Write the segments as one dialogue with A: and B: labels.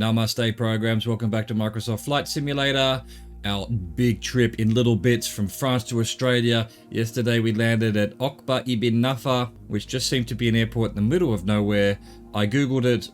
A: Namaste programs, welcome back to Microsoft Flight Simulator. Our big trip in little bits from France to Australia. Yesterday we landed at Okba ibn Nafa, which just seemed to be an airport in the middle of nowhere. I googled it,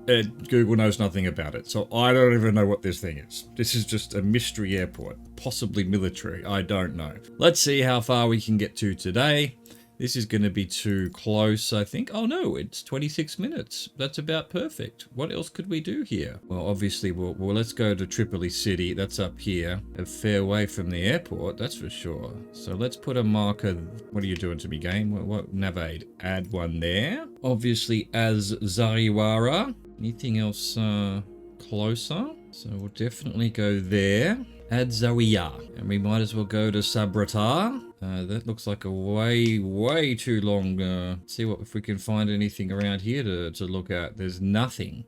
A: and Google knows nothing about it, so I don't even know what this thing is. This is just a mystery airport, possibly military, I don't know. Let's see how far we can get to today. This is going to be too close, I think. Oh no, it's 26 minutes. That's about perfect. What else could we do here? Well, obviously, let's go to Tripoli City. That's up here. A fair way from the airport, that's for sure. So let's put a marker. What are you doing to me, game? What navigate? Add one there. Obviously, as Zariwara. Anything else closer? So we'll definitely go there. Add Zawiya. And we might as well go to Sabratar. That looks like a way too long. See what if we can find anything around here to look at. There's nothing.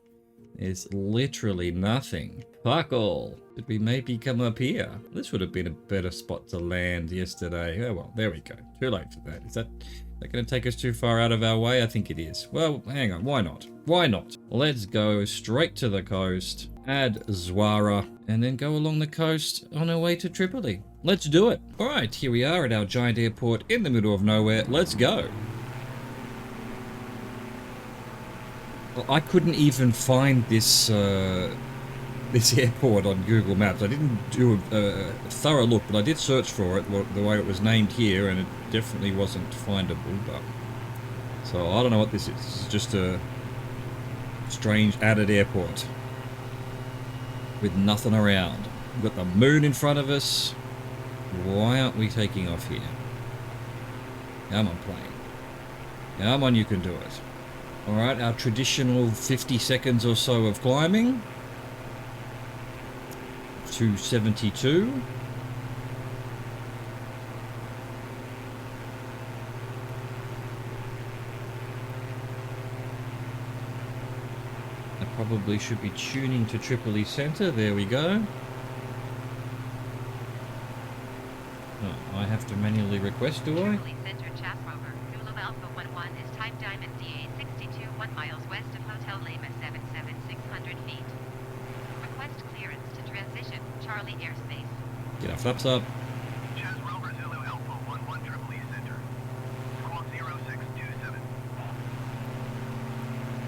A: There's literally nothing. Fuck all. Did we maybe come up here? This would have been a better spot to land yesterday. Oh well, there we go. Too late for that. Is that going to take us too far out of our way? I think it is. Well, hang on. Why not? Why not? Let's go straight to the coast. Add Zwara. And then go along the coast on our way to Tripoli. Let's do it. All right, here we are at our giant airport in the middle of nowhere. Let's go. Well, I couldn't even find this this airport on Google Maps. I didn't do a thorough look, but I did search for it the way it was named here, and it definitely wasn't findable. But so I don't know what this is. This is just a strange added airport with nothing around. We've got the moon in front of us. Why aren't we taking off here? Come on, plane. Come on, you can do it. Alright, our traditional 50 seconds or so of climbing. 272. I probably should be tuning to Tripoli Center. There we go. Oh, I have to manually request, do I?
B: Tripoli Center, Chat Rover, Zulu Alpha 11 is type Diamond DA62, 1 miles west of Hotel Lima 77600 feet. Request clearance to transition, Charlie airspace.
A: Get our flaps up.
C: Chat Rover Zulu Alpha 11 Tripoli Center. Squawk 0627.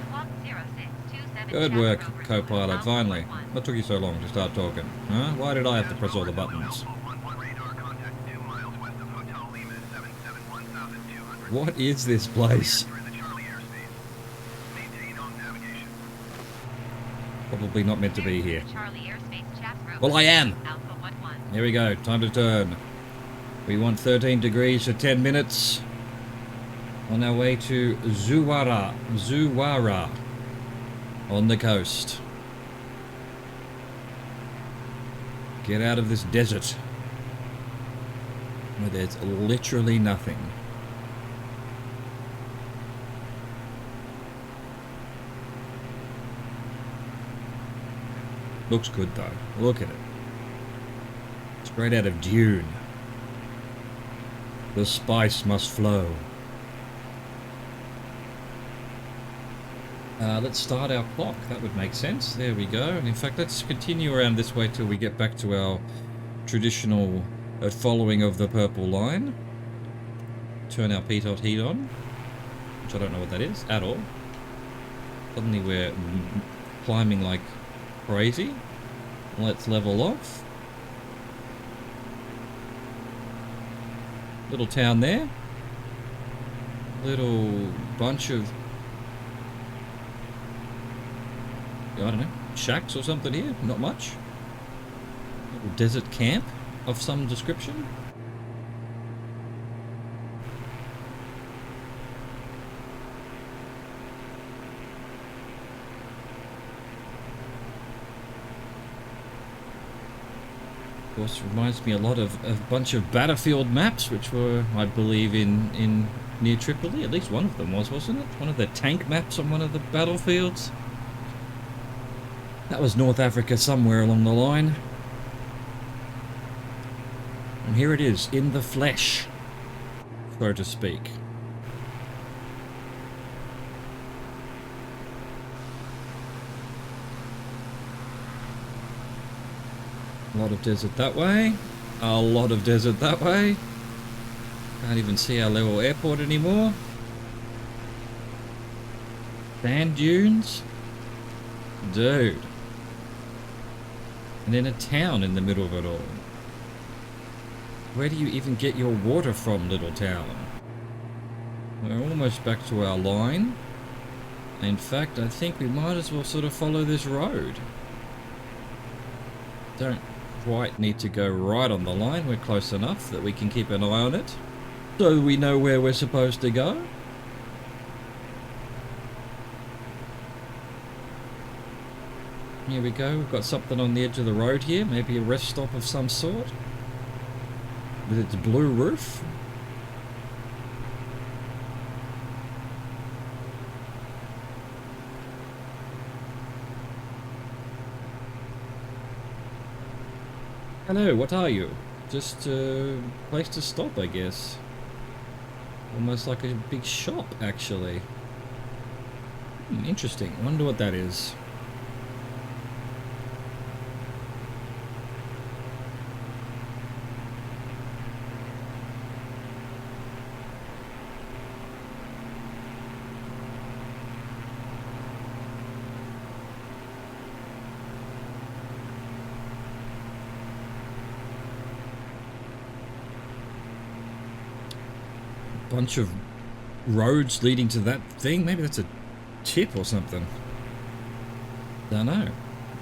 B: Squawk 0627.
A: Good
B: Chat
A: work,
B: Rover,
A: co-pilot,
B: Alpha
A: finally.
B: 11.
A: What took you so long to start talking? Huh? Why did I have to press all the buttons? What is this place? Probably not meant to be here.
B: Charlie airspace, Chat Rover,
A: Well, I am.
B: Alpha 11.
A: Here we go, time to turn. We want 13 degrees for 10 minutes. On our way to Zuwara. On the coast. Get out of this desert. Where there's literally nothing. Looks good though. Look at it. Straight out of Dune. The spice must flow. Let's start our clock. That would make sense. There we go. And in fact, let's continue around this way till we get back to our traditional following of the purple line. Turn our pitot heat on. Which I don't know what that is at all. Suddenly we're climbing like crazy. Let's level off. Little town there. Little bunch of, I don't know, shacks or something here. Not much. Little desert camp of some description. Of course, reminds me a lot of a bunch of battlefield maps, which were, I believe, in near Tripoli. At least one of them was, wasn't it? One of the tank maps on one of the battlefields. That was North Africa somewhere along the line. And here it is, in the flesh, so to speak. A lot of desert that way. A lot of desert that way. Can't even see our little airport anymore. Sand dunes. Dude. And then a town in the middle of it all. Where do you even get your water from, little town? We're almost back to our line. In fact, I think we might as well sort of follow this road. Don't quite need to go right on the line. We're close enough that we can keep an eye on it, so we know where we're supposed to go. Here we go. We've got something on the edge of the road here. Maybe a rest stop of some sort. With its blue roof. Hello, what are you? Just a place to stop, I guess. Almost like a big shop, actually. Interesting. I wonder what that is. Bunch of roads leading to that thing. Maybe that's a tip or something. Don't know.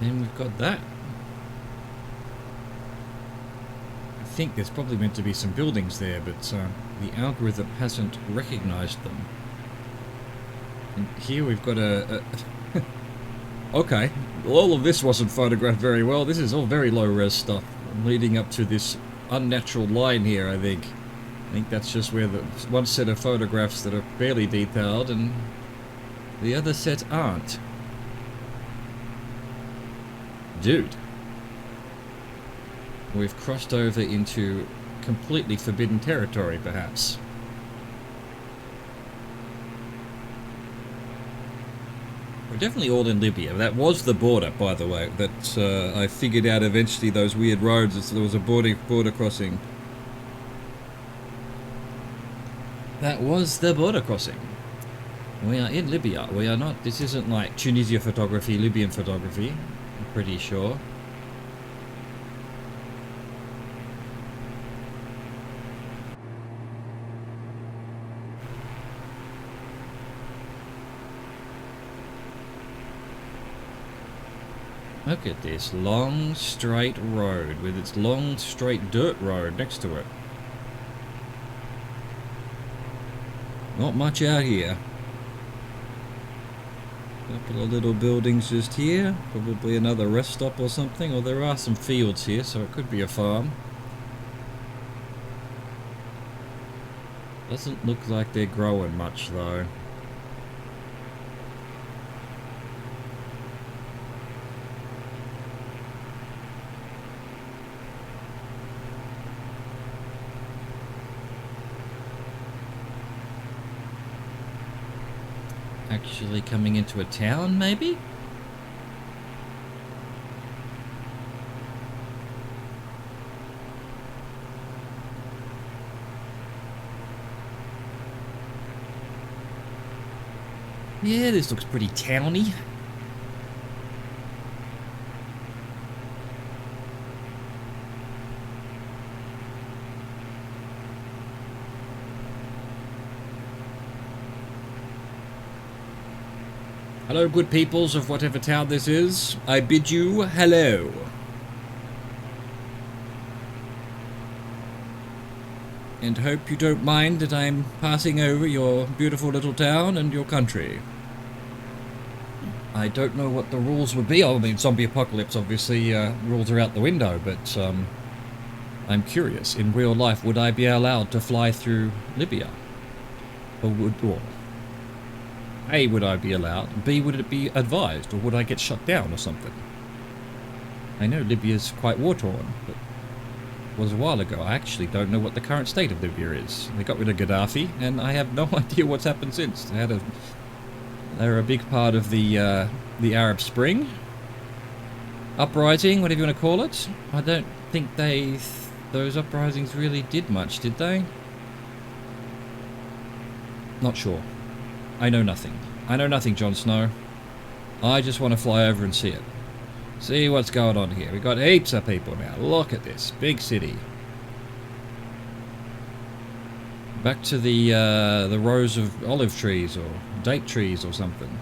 A: Then we've got that. I think there's probably meant to be some buildings there, but the algorithm hasn't recognized them. And here we've got a okay, all of this wasn't photographed very well. This is all very low res stuff leading up to this unnatural line here, I think. I think that's just where the one set of photographs that are fairly detailed and the other set aren't. Dude. We've crossed over into completely forbidden territory, perhaps. We're definitely all in Libya. That was the border, by the way. That I figured out eventually, those weird roads, there was a border crossing. That was the border crossing. We are in Libya. We are not, this isn't like Tunisia photography, Libyan photography. I'm pretty sure. Look at this long straight road with its long straight dirt road next to it. Not much out here. Couple of little buildings just here. Probably another rest stop or something. Or there are some fields here, so it could be a farm. Doesn't look like they're growing much though. Actually coming into a town, maybe? Yeah, this looks pretty towny. Hello, good peoples of whatever town this is. I bid you hello. And hope you don't mind that I'm passing over your beautiful little town and your country. I don't know what the rules would be. I mean, zombie apocalypse, obviously, rules are out the window, but I'm curious. In real life, would I be allowed to fly through Libya? Or A, would I be allowed? B, would it be advised? Or would I get shut down or something? I know Libya's quite war-torn, but it was a while ago. I actually don't know what the current state of Libya is. They got rid of Gaddafi, and I have no idea what's happened since. They were a big part of the Arab Spring. uprising, whatever you want to call it. I don't think those uprisings really did much, did they? Not sure. I know nothing. I know nothing, Jon Snow. I just want to fly over and see it. See what's going on here. We've got heaps of people now. Look at this. Big city. Back to the rows of olive trees or date trees or something.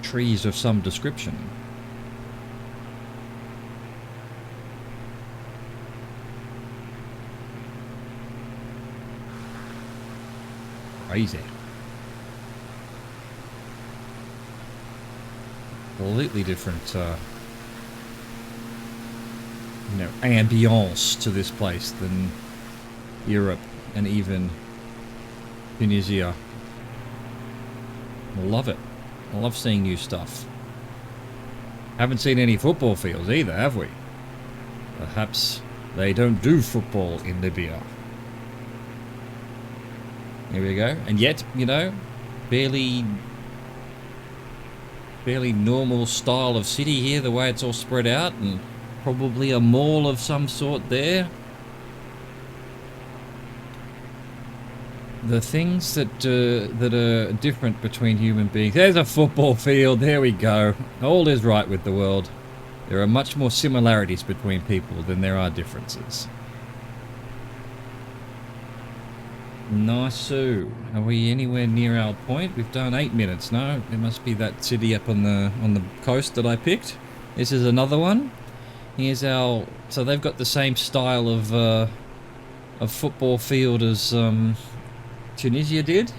A: Trees of some description. Crazy. Completely different, ambience to this place than Europe and even Tunisia. I love it. I love seeing new stuff. Haven't seen any football fields either, have we? Perhaps they don't do football in Libya. Here we go. And yet, barely normal style of city here, the way it's all spread out, and probably a mall of some sort there. The things that are different between human beings. There's a football field. There we go. All is right with the world. There are much more similarities between people than there are differences. Nice. Are we anywhere near our point? We've done 8 minutes. No, there must be that city up on the coast that I picked. This is another one. Here's our. So they've got the same style of football field as Tunisia did.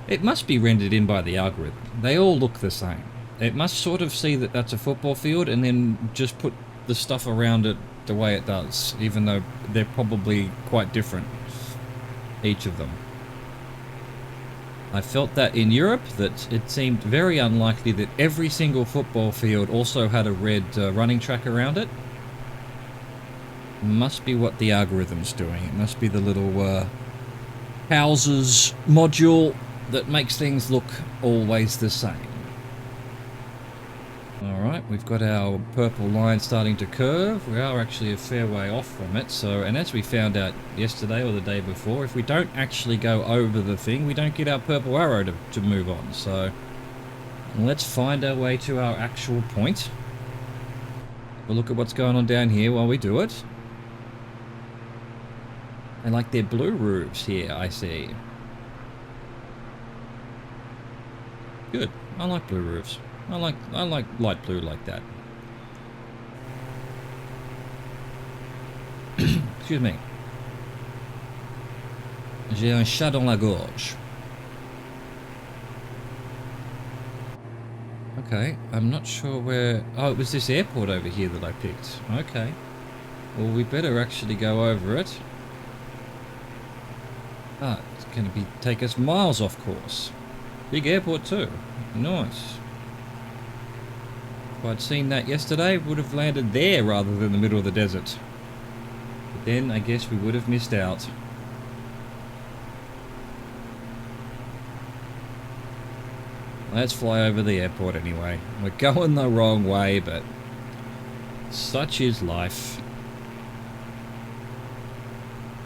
A: It must be rendered in by the algorithm. They all look the same. It must sort of see that that's a football field and then just put the stuff around it the way it does, even though they're probably quite different, each of them. I felt that in Europe, that it seemed very unlikely that every single football field also had a red running track around it. Must be what the algorithm's doing. It must be the little houses module that makes things look always the same. Alright, we've got our purple line starting to curve. We are actually a fair way off from it, and as we found out yesterday or the day before, if we don't actually go over the thing, we don't get our purple arrow to move on. So let's find our way to our actual point. We'll look at what's going on down here while we do it. I like their blue roofs here, I see. Good. I like blue roofs. I like light blue like that. Excuse me. J'ai un chat dans la gorge. Okay, I'm not sure where... Oh, it was this airport over here that I picked. Okay. Well, we better actually go over it. Ah, it's going to take us miles off course. Big airport too. Nice. If I'd seen that yesterday, would have landed there rather than the middle of the desert. But then I guess we would have missed out. Let's fly over the airport anyway. We're going the wrong way, but such is life.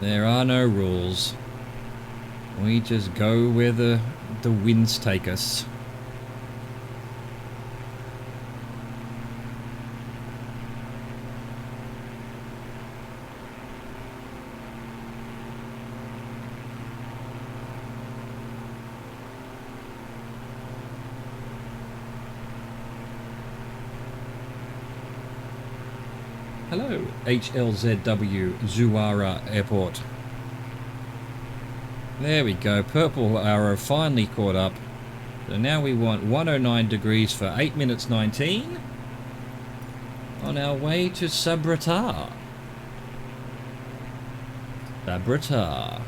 A: There are no rules. We just go where the winds take us. Hello, HLZW Zuwara Airport. There we go, purple arrow finally caught up. So now we want 109 degrees for 8 minutes 19. On our way to Sabratar. Sabratar.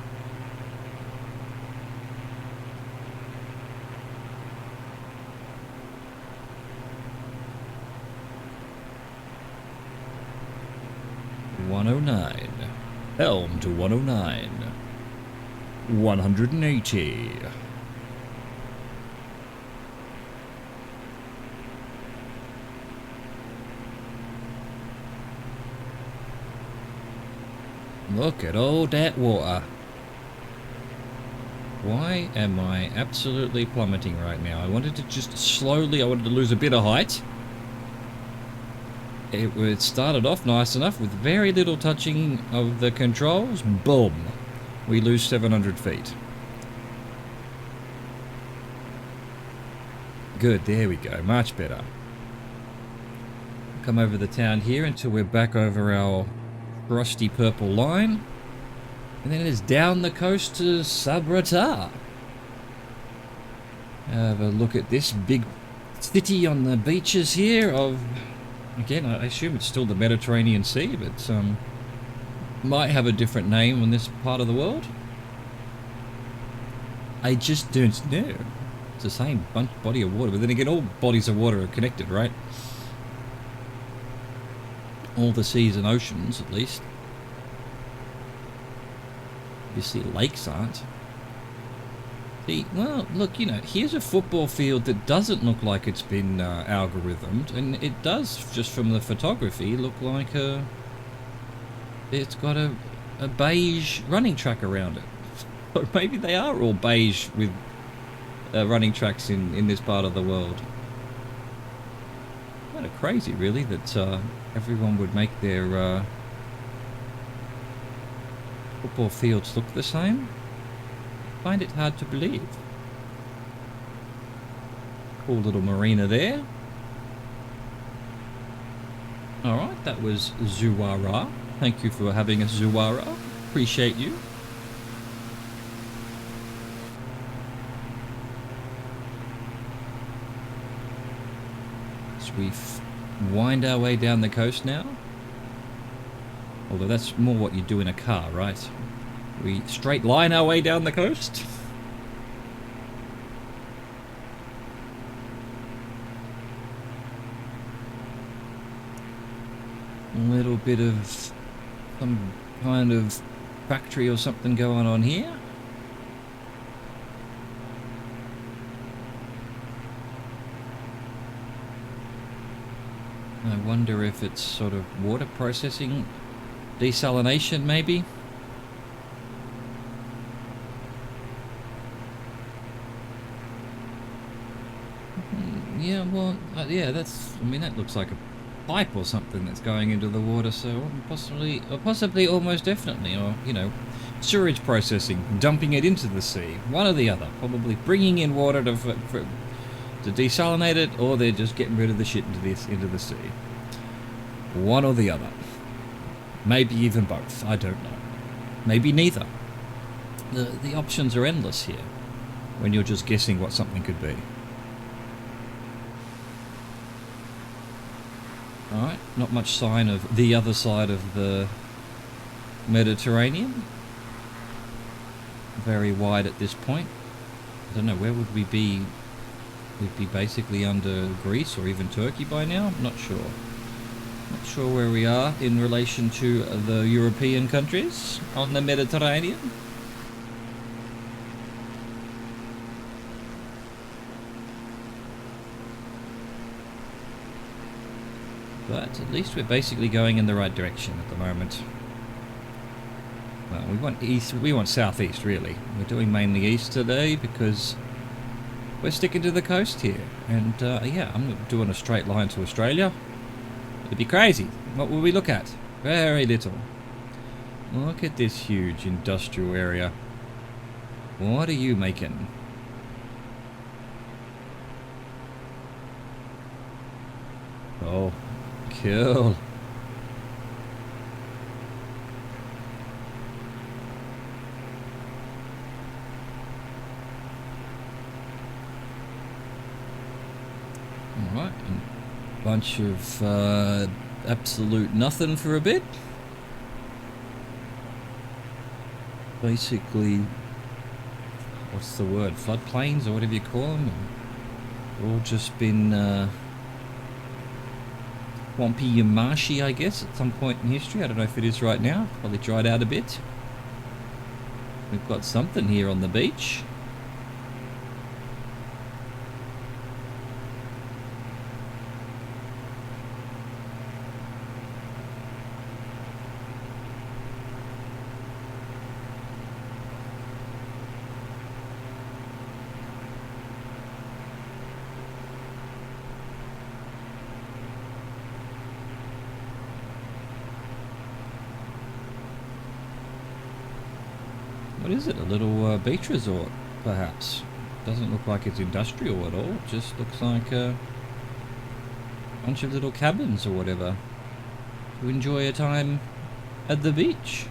A: Helm to 109. 180. Look at all that water. Why am I absolutely plummeting right now? I wanted to just slowly, I wanted to lose a bit of height. It started off nice enough with very little touching of the controls. Boom. We lose 700 feet. Good, there we go. Much better. Come over the town here until we're back over our rusty purple line. And then it's down the coast to Sabrata. Have a look at this big city on the beaches here of... Again, I assume it's still the Mediterranean Sea, but might have a different name in this part of the world. I just don't know. It's the same body of water, but then again, all bodies of water are connected, right? All the seas and oceans, at least. Obviously, lakes aren't. See, well, look, you know, here's a football field that doesn't look like it's been algorithmed, and it does, just from the photography, look like it's got a beige running track around it. Or maybe they are all beige with running tracks in this part of the world. Kind of crazy, really, that everyone would make their football fields look the same. I find it hard to believe. Cool little marina there. Alright, that was Zuwara. Thank you for having us, Zuwara. Appreciate you. So we wind our way down the coast now. Although that's more what you do in a car, right? We straight line our way down the coast. A little bit of some kind of factory or something going on here. I wonder if it's sort of water processing, desalination maybe. Yeah, well, yeah, that's, I mean, that looks like a pipe or something that's going into the water, so possibly almost definitely, or, you know, sewage processing, dumping it into the sea, one or the other, probably bringing in water to desalinate it, or they're just getting rid of the shit into the sea. One or the other. Maybe even both, I don't know. Maybe neither. The options are endless here, when you're just guessing what something could be. Alright, not much sign of the other side of the Mediterranean. Very wide at this point. I don't know, where would we be? We'd be basically under Greece or even Turkey by now? I'm not sure. Not sure where we are in relation to the European countries on the Mediterranean. But at least we're basically going in the right direction at the moment. Well, we want east, we want southeast really. We're doing mainly east today because we're sticking to the coast here. And yeah, I'm doing a straight line to Australia. It'd be crazy. What will we look at? Very little. Look at this huge industrial area. What are you making? Oh. Cool. Alright, a bunch of absolute nothing for a bit. Basically, what's the word? Floodplains or whatever you call them. All just been swampy and marshy, I guess, at some point in history. I don't know if it is right now. Probably dried out a bit. We've got something here on the beach. What is it? A little beach resort, perhaps? Doesn't look like it's industrial at all. It just looks like a bunch of little cabins or whatever to enjoy a time at the beach.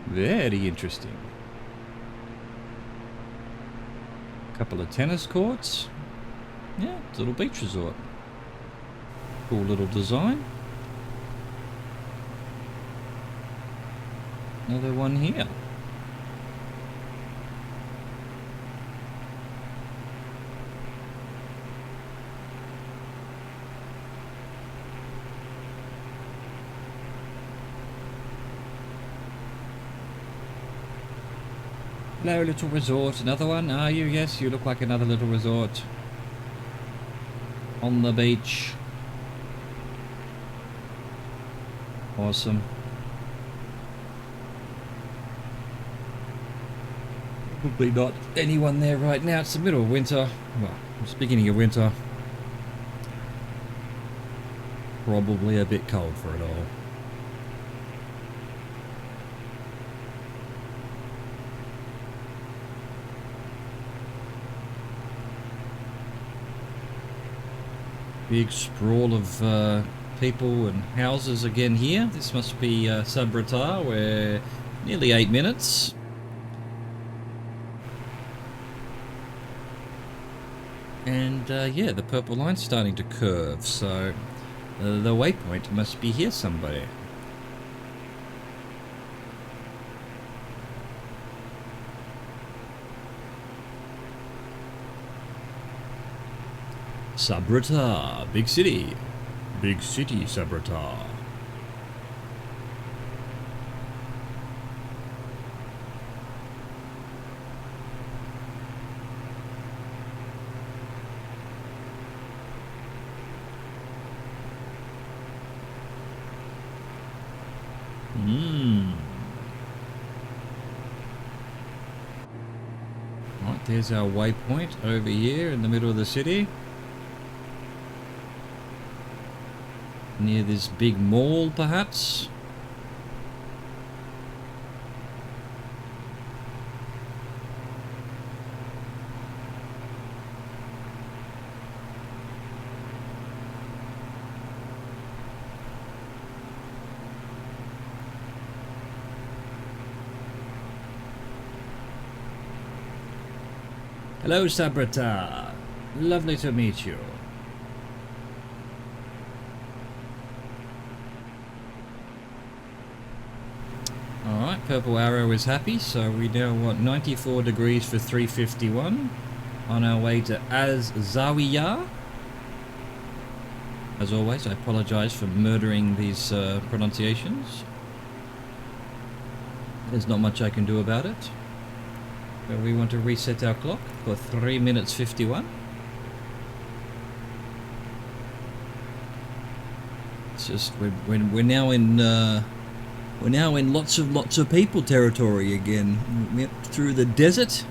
A: Very interesting. Couple of tennis courts. Yeah, it's a little beach resort. Cool little design. Another one here. Hello, little resort. Another one? Are you? Yes, you look like another little resort. On the beach. Awesome. Probably not anyone there right now. It's the middle of winter. Well, it's the beginning of winter. Probably a bit cold for it all. Big sprawl of people and houses again here. This must be Sabratar. We're nearly 8 minutes. And yeah, the purple line's starting to curve, so the waypoint must be here somewhere. Sabratar, big city. Big city, Sabratar. Right, there's our waypoint over here in the middle of the city. Near this big mall, perhaps? Hello, Sabrata. Lovely to meet you. Alright, Purple Arrow is happy, so we now want 94 degrees for 351. On our way to Zawiya. As always, I apologise for murdering these pronunciations. There's not much I can do about it. But we want to reset our clock for 3 minutes 51. It's just we're now in lots of people territory again. We went through the desert,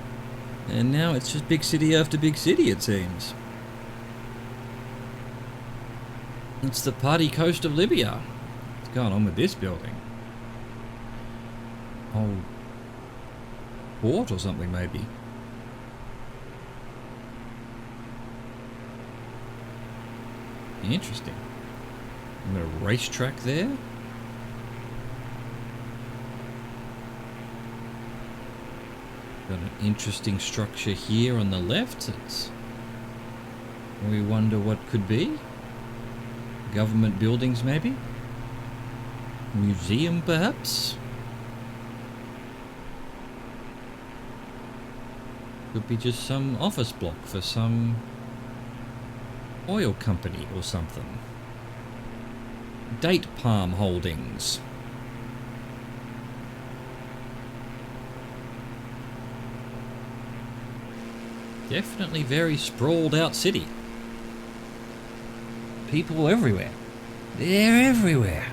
A: and now it's just big city after big city, it seems. It's the party coast of Libya. What's going on with this building? Oh, port or something maybe. Interesting. We've got a racetrack there. Got an interesting structure here on the left. We wonder what could be. Government buildings maybe. Museum perhaps. Could be just some office block for some oil company or something. Date palm holdings. Definitely very sprawled out city. People everywhere. They're everywhere.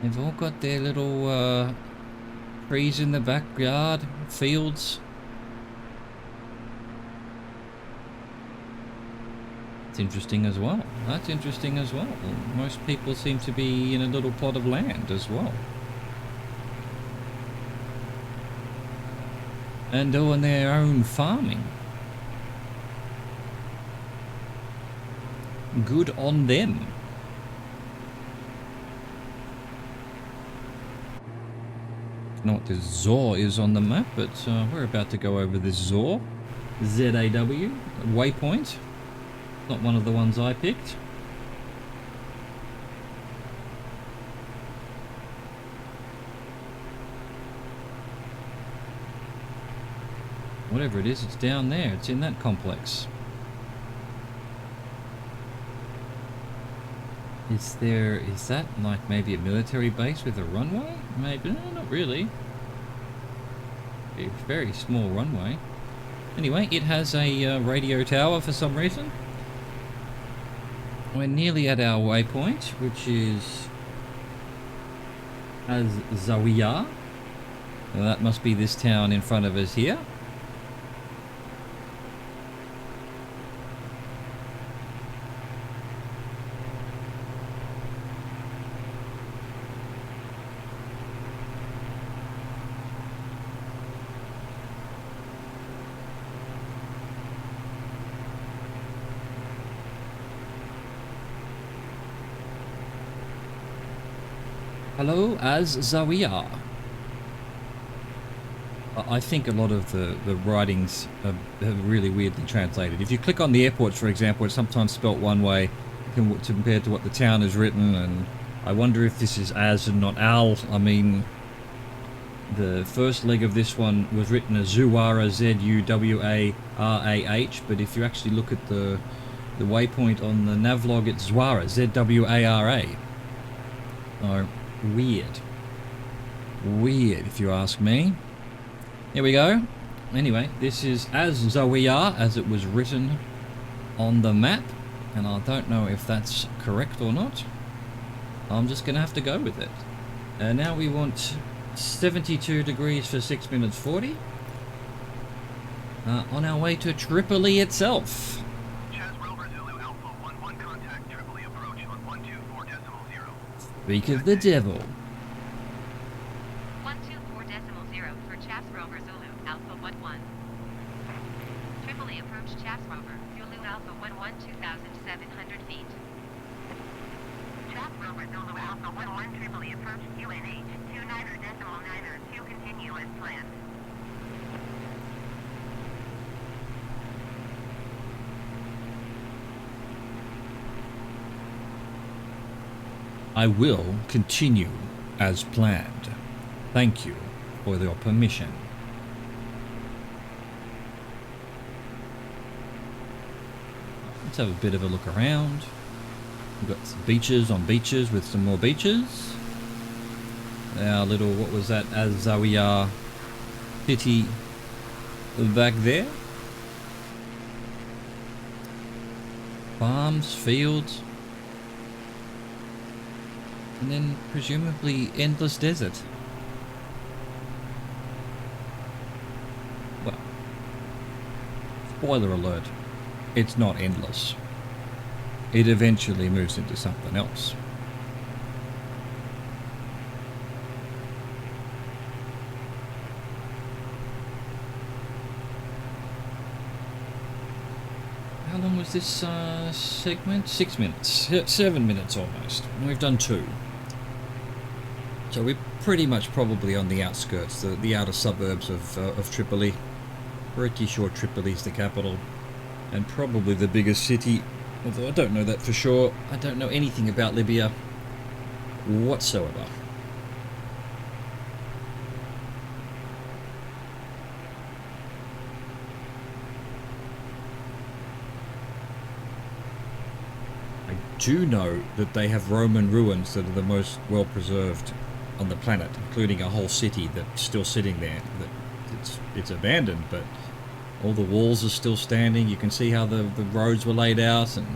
A: They've all got their little trees in the backyard, fields. That's interesting as well. That's interesting as well. Most people seem to be in a little plot of land as well. And doing their own farming. Good on them. I don't know what this Zor is on the map, but we're about to go over this Zor. Z-A-W, waypoint. Not one of the ones I picked. Whatever it is, it's down there. It's in that complex. Is that like maybe a military base with a runway? Maybe, no, not really. A very small runway. Anyway, it has a radio tower for some reason. We're nearly at our waypoint, which is Zawiya. Now that must be this town in front of us here. Hello, Zawiya. I think a lot of the writings are really weirdly translated. If you click on the airports, for example, it's sometimes spelt one way compared to what the town is written, and I wonder if this is as and not al. I mean, the first leg of this one was written as Zuwara, Z-U-W-A-R-A-H, but if you actually look at the waypoint on the navlog, it's Zwara, Z-W-A-R-A. Oh, weird, if you ask me. Here we go. Anyway, this is as Zawiya as it was written on the map, and I don't know if that's correct or not. I'm just gonna have to go with it. Now we want 72 degrees for 6 minutes 40. On our way to Tripoli itself.
C: Rover Zulu Alpha 11 contact Tripoli approach on 124.0.
A: Speak of the devil.
B: 124.0 for Chaps Rover Zulu Alpha 11. Tripoli approach Chaps Rover Zulu Alpha 11 2,700 feet. Chaps Rover Zulu Alpha 11 Tripoli approach UNH 29.9 to continue as planned.
A: I will continue as planned. Thank you for your permission. Let's have a bit of a look around. We've got some beaches on beaches with some more beaches. Our little, what was that, Zawiya city back there. Farms, fields. And then presumably endless desert. Well, spoiler alert, it's not endless. It eventually moves into something else. How long was this segment? 6 minutes. 7 minutes almost. We've done 2. So we're pretty much probably on the outskirts, the outer suburbs of Tripoli. Pretty sure Tripoli's the capital, and probably the biggest city, although I don't know that for sure. I don't know anything about Libya whatsoever. I do know that they have Roman ruins that are the most well preserved on the planet, including a whole city that's still sitting there. That it's abandoned, but all the walls are still standing. You can see how the roads were laid out, and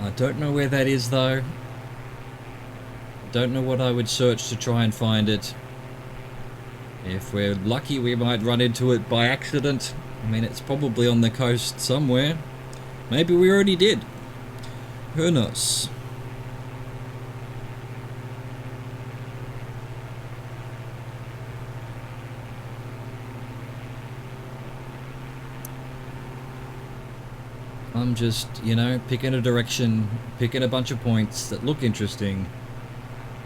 A: I don't know where that is though. Don't know what I would search to try and find it. If we're lucky, we might run into it by accident. I mean, it's probably on the coast somewhere. Maybe we already did. Who knows? I'm just, you know, picking a direction, picking a bunch of points that look interesting,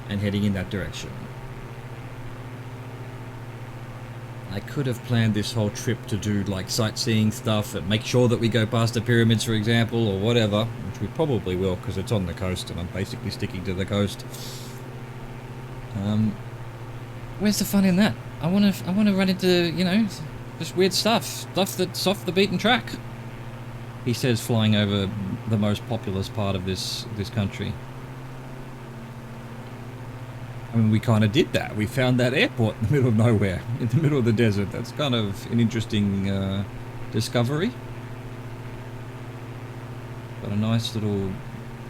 A: and heading in that direction. I could have planned this whole trip to do like sightseeing stuff and make sure that we go past the pyramids, for example, or whatever, which we probably will because it's on the coast and I'm basically sticking to the coast. Where's the fun in that? I want to run into, you know, just weird stuff that's off the beaten track. He says, flying over the most populous part of this country. I mean, we kind of did that. We found that airport in the middle of nowhere, in the middle of the desert. That's kind of an interesting discovery. Got a nice little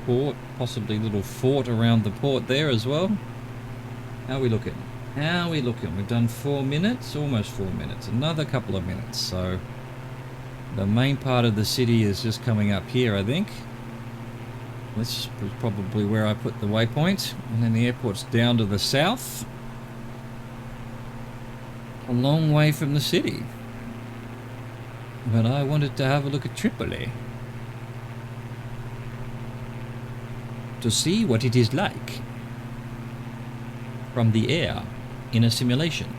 A: port, possibly little fort around the port there as well. How are we looking? How are we looking? We've done 4 minutes, almost 4 minutes. Another couple of minutes, so... The main part of the city is just coming up here, I think. This was probably where I put the waypoint. And then the airport's down to the south. A long way from the city. But I wanted to have a look at Tripoli. To see what it is like. From the air, in a simulation.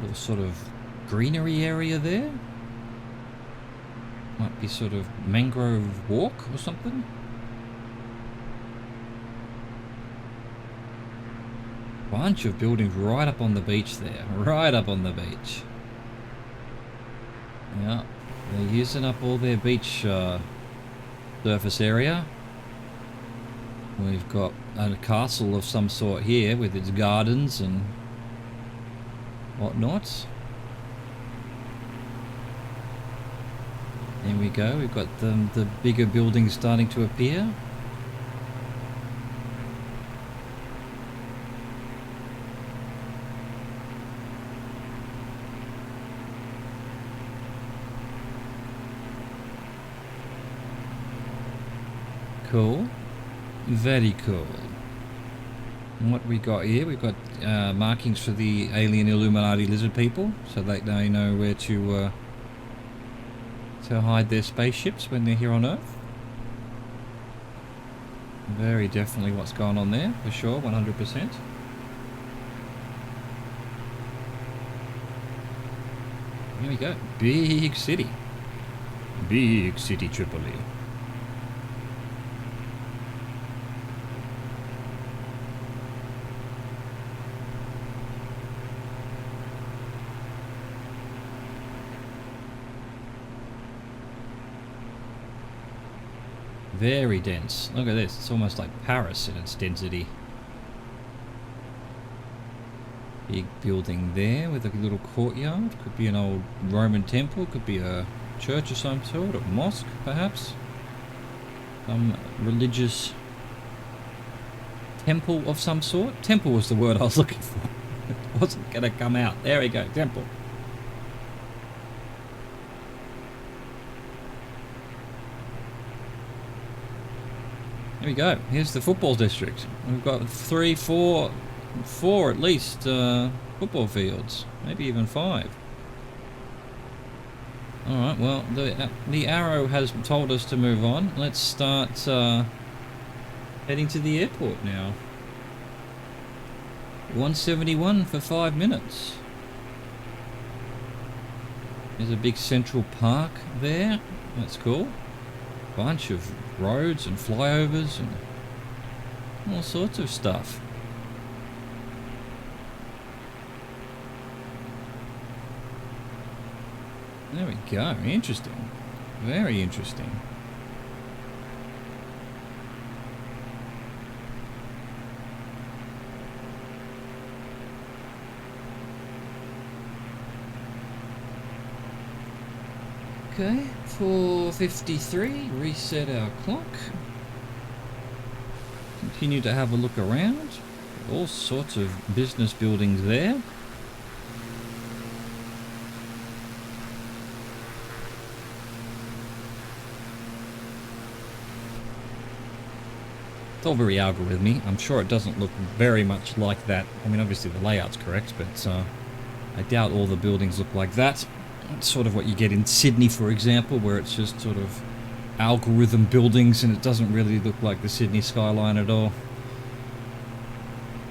A: Little sort of greenery area there. Might be sort of mangrove walk or something. Bunch of buildings right up on the beach there. Right up on the beach. Yeah, they're using up all their beach surface area. We've got a castle of some sort here with its gardens and whatnot. There we go, we've got the bigger buildings starting to appear. Cool. Very cool. And what we got here, we've got markings for the alien Illuminati lizard people, so that they know where to hide their spaceships when they're here on Earth. Very definitely what's going on there, for sure, 100%. Here we go, big city. Big city Tripoli. Very dense. Look at this. It's almost like Paris in its density. Big building there with a little courtyard. Could be an old Roman temple. Could be a church of some sort. A mosque, perhaps. Some religious temple of some sort. Temple was the word I was looking for. It wasn't going to come out. There we go. Temple. There we go. Here's the football district. We've got four at least football fields, maybe even 5. All right. Well, the arrow has told us to move on. Let's start heading to the airport now. 171 for 5 minutes. There's a big central park there. That's cool. Bunch of roads and flyovers and all sorts of stuff. There we go. Interesting. Very interesting. Okay, 4:53, reset our clock. continue to have a look around. All sorts of business buildings there. It's all very algorithmic. I'm sure it doesn't look very much like that. I mean, obviously the layout's correct, but I doubt all the buildings look like that. It's sort of what you get in Sydney, for example, where it's just sort of algorithm buildings and it doesn't really look like the Sydney skyline at all.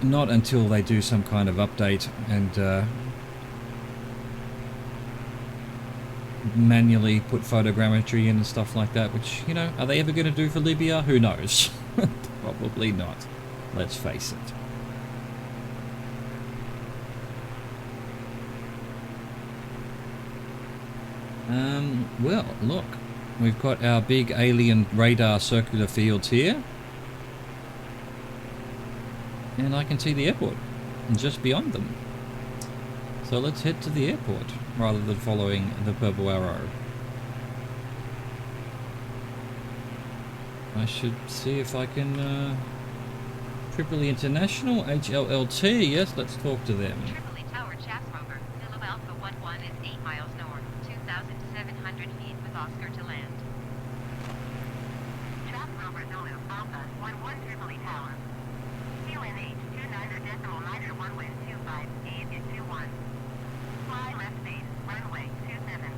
A: Not until they do some kind of update and manually put photogrammetry in and stuff like that, which, you know, are they ever going to do for Libya? Who knows? Probably not. Let's face it. Well, look. We've got our big alien radar circular fields here. And I can see the airport just beyond them. So let's head to the airport rather than following the purple arrow. I should see if I can... Tripoli International, HLLT, yes, let's talk to them.
B: Tripoli Tower Chaps Rover, Zulu Alpha 11 is 8 miles north, 2,700 feet with Oscar to land.
C: Chaps Rover Zulu Alpha 11 Tripoli Tower. QNH 29.9 wind 25 821. Fly left base, runway 27.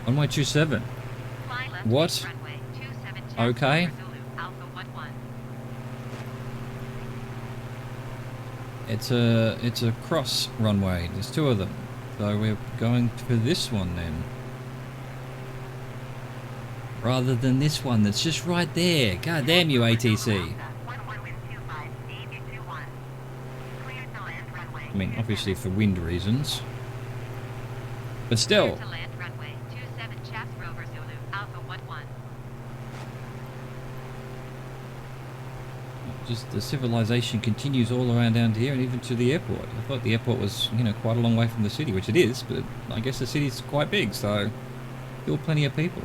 A: Runway 27.
B: Fly left
A: What?
B: base, runway 27 Chaps
A: Okay.
B: Rover Zulu Alpha 11.
A: It's a cross runway. There's two of them. So we're going for this one then. Rather than this one that's just right there. God damn you, ATC.
C: 11 wind 25 821. Cleared to land runway.
A: I mean, obviously for wind reasons. But still.
B: Clear to land runway 27 Chaps Rover Zulu Alpha 11.
A: Just the civilization continues all around down here and even to the airport. I thought the airport was, you know, quite a long way from the city, which it is, but I guess the city's quite big, so still plenty of people.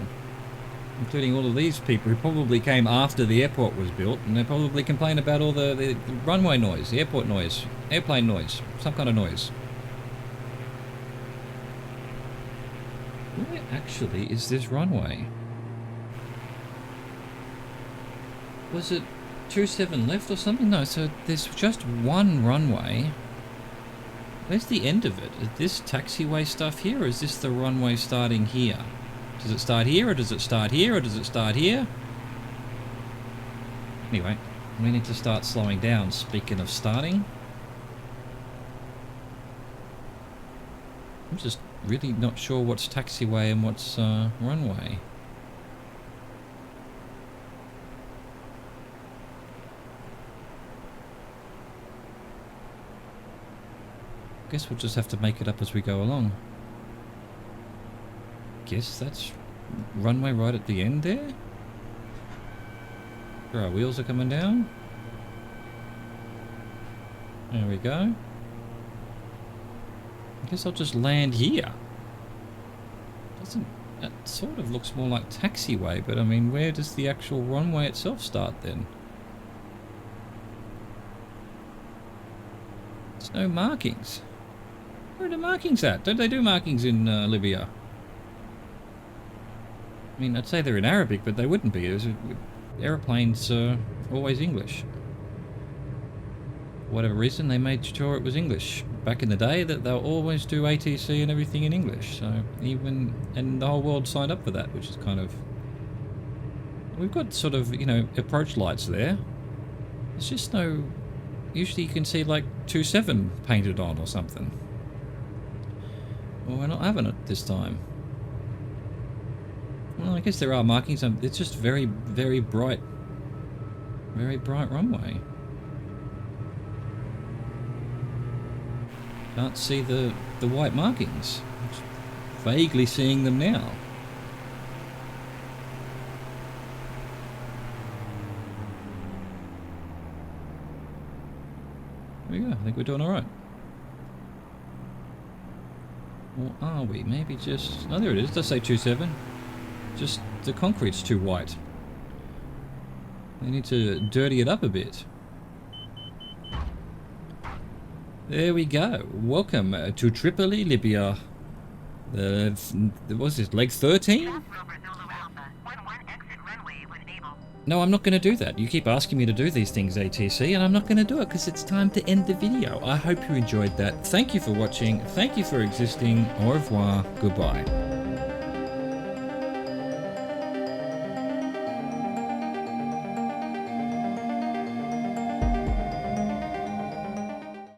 A: Including all of these people who probably came after the airport was built, and they probably complain about all the runway noise, the airport noise, airplane noise, some kind of noise. Where actually is this runway? Was it 27 left or something? No, so there's just one runway. Where's the end of it? Is this taxiway stuff here, or is this the runway starting here? Does it start here, or does it start here, or does it start here? Anyway, we need to start slowing down. Speaking of starting, I'm just really not sure what's taxiway and what's runway. Guess we'll just have to make it up as we go along. Guess that's runway right at the end there. Sure, our wheels are coming down. There we go. I guess I'll just land here. That sort of looks more like taxiway, but I mean, where does the actual runway itself start then? There's no markings. Where are the markings at? Don't they do markings in Libya? I mean, I'd say they're in Arabic, but they wouldn't be. Aeroplanes are always English. For whatever reason, they made sure it was English. Back in the day, that they'll always do ATC and everything in English. So and the whole world signed up for that, which is kind of... We've got sort of, you know, approach lights there. There's just no... Usually you can see like 27 painted on or something. Well, we're not having it this time. Well, I guess there are markings. It's just very, very bright runway. Can't see the white markings. Just vaguely seeing them now. There we go. I think we're doing all right. Or are we? Maybe just... Oh, there it is. It does say 27. Just the concrete's too white. They need to dirty it up a bit. There we go. Welcome to Tripoli, Libya. What's this, leg 13?
C: Rover Zulu Alpha, 11 exit runway when able.
A: No, I'm not going to do that. You keep asking me to do these things, ATC, and I'm not going to do it because it's time to end the video. I hope you enjoyed that. Thank you for watching. Thank you for existing. Au revoir. Goodbye.